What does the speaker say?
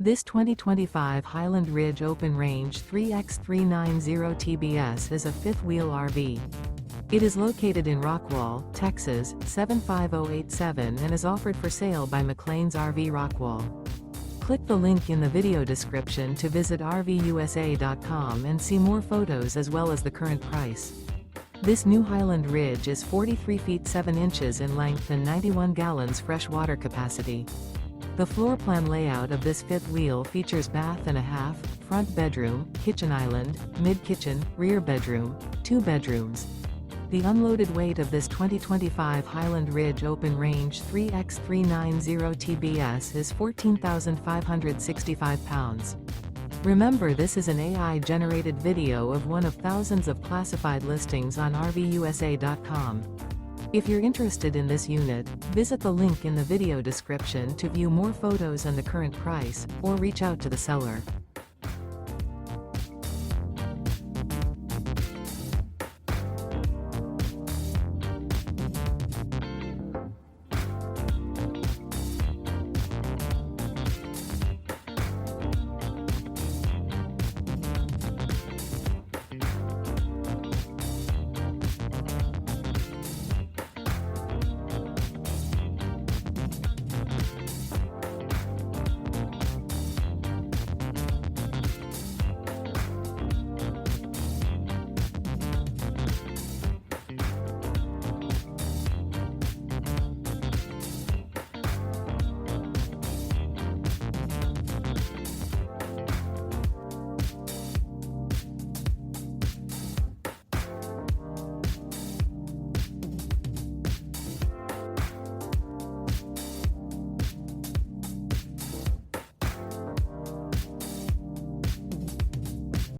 This 2025 Highland Ridge Open Range 3x390 TBS is a fifth-wheel RV. It is located in Rockwall, Texas, 75087 and is offered for sale by McClain's RV Rockwall. Click the link in the video description to visit RVUSA.com and see more photos as well as the current price. This new Highland Ridge is 43 feet 7 inches in length and 91 gallons fresh water capacity. The floor plan layout of this fifth wheel features bath and a half, front bedroom, kitchen island, mid-kitchen, rear bedroom, 2 bedrooms. The unloaded weight of this 2025 Highland Ridge Open Range 3x390 TBS is 14,565 pounds. Remember, this is an AI-generated video of one of thousands of classified listings on RVUSA.com. If you're interested in this unit, visit the link in the video description to view more photos and the current price, or reach out to the seller.